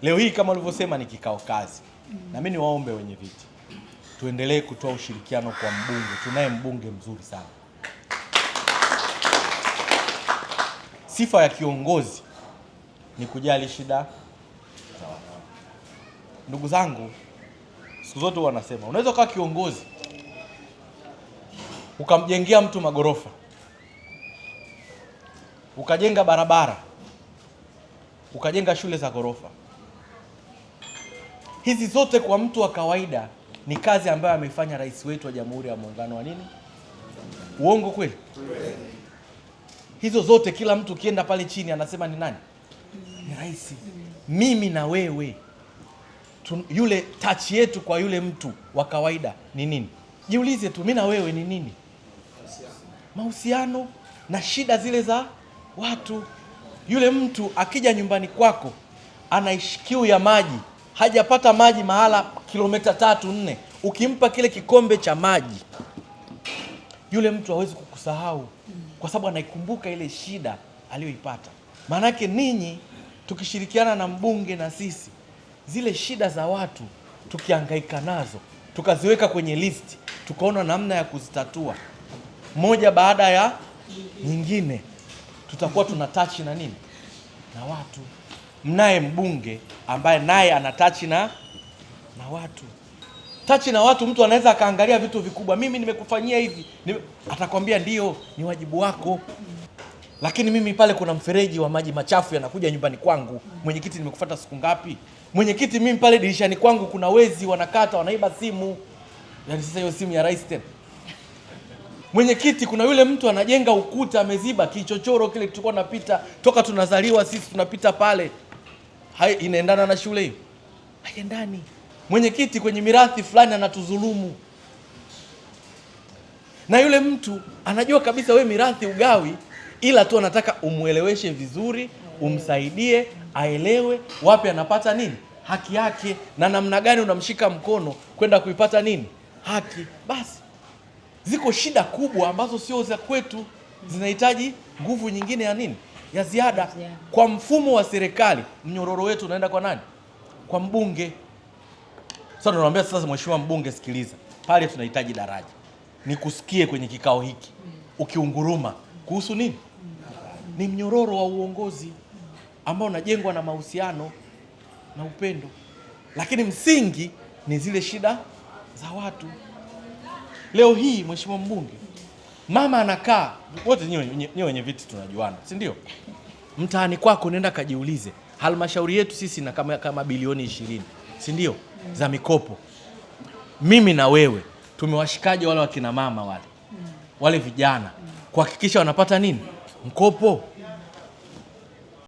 Leo hii kama ulivyosema ni kikao kazi. Na mimi niwaombe wenye viti, tuendelee kutoa ushirikiano kwa mbunge. Tunaye mbunge mzuri sana. Sifa ya kiongozi ni kujali shida za watu. Ndugu zangu, siku zote wanasema unaweza kuwa kiongozi ukamjengea mtu magorofa, ukajenga barabara, ukajenga shule za gorofa. Hizi zote kwa mtu wa kawaida ni kazi ambayo ameifanya rais wetu wa Jamhuri ya Muungano wa nini? Uongo kweli? Hizo zote kila mtu kienda pale chini anasema ni nani? Ni rais. Mimi na wewe yule touch yetu kwa yule mtu wa kawaida ni nini? Jiulize tu, mimi na wewe ni nini? Mahusiano na shida zile za watu. Yule mtu akija nyumbani kwako anaishi kiu ya maji, hajapata maji mahala kilomita 3-4, ukimpa kile kikombe cha maji, yule mtu hawezi kukusahau kwa sababu anaikumbuka ile shida aliyoipata. Maanake ninyi tukishirikiana na mbunge na sisi, zile shida za watu tukihangaika nazo, tukaziweka kwenye listi, tukaona namna ya kuzitatua moja baada ya nyingine, tutakuwa tunatachi na nini? Na watu. Mnaye mbunge ambaye naye anatachi na watu. Tachi na watu, mtu anaweza akaangalia vitu vikubwa, mimi nimekufanyia hivi, atakwambia ndio, ni wajibu wako. Lakini mimi pale kuna mfereji wa maji machafu yanakuja nyumbani kwangu, mwenyekiti, nimekufuata siku ngapi? Mwenyekiti, mimi pale dirishani kwangu kuna wezi wanakata, wanaiba simu. Yaani sasa hiyo simu ya rais tena. Mwenyekiti, kuna yule mtu anajenga ukuta ameziba kichochoro kile tulikuwa tunapita toka tunazaliwa sisi, tunapita pale. Hai, inaendana na shule hiyo? Haiendani. Mwenyekiti, kwenye mirathi fulani anatudhulumu. Na yule mtu anajua kabisa we mirathi ugawi, ila tu anataka umueleweshe vizuri, umsaidie aelewe wapi anapata nini haki yake, na namna gani unamshika mkono kwenda kuipata nini haki. Basi ziko shida kubwa ambazo sio za kwetu, zinahitaji nguvu nyingine ya nini, ya ziada. Kwa mfumo wa serikali mnyororo wetu unaenda kwa nani? Kwa mbunge. Sasa tunamwambia sasa, mheshimiwa mbunge, sikiliza, pale tunahitaji daraja, nikusikie kwenye kikao hiki ukiunguruma kuhusu nini? Ni mnyororo wa uongozi ambao unajengwa na mahusiano na upendo, lakini msingi ni zile shida za watu. Leo hii mheshimiwa mbunge, mama anakaa, wote nyewe wenye viti tunajuana, si ndio? Mtaani kwako nenda kajiulize, halmashauri yetu sisi na kama bilioni 20, si ndio, za mikopo. Mimi na wewe tumewashikaje wale wakina mama wale vijana kuhakikisha wanapata nini? Mkopo.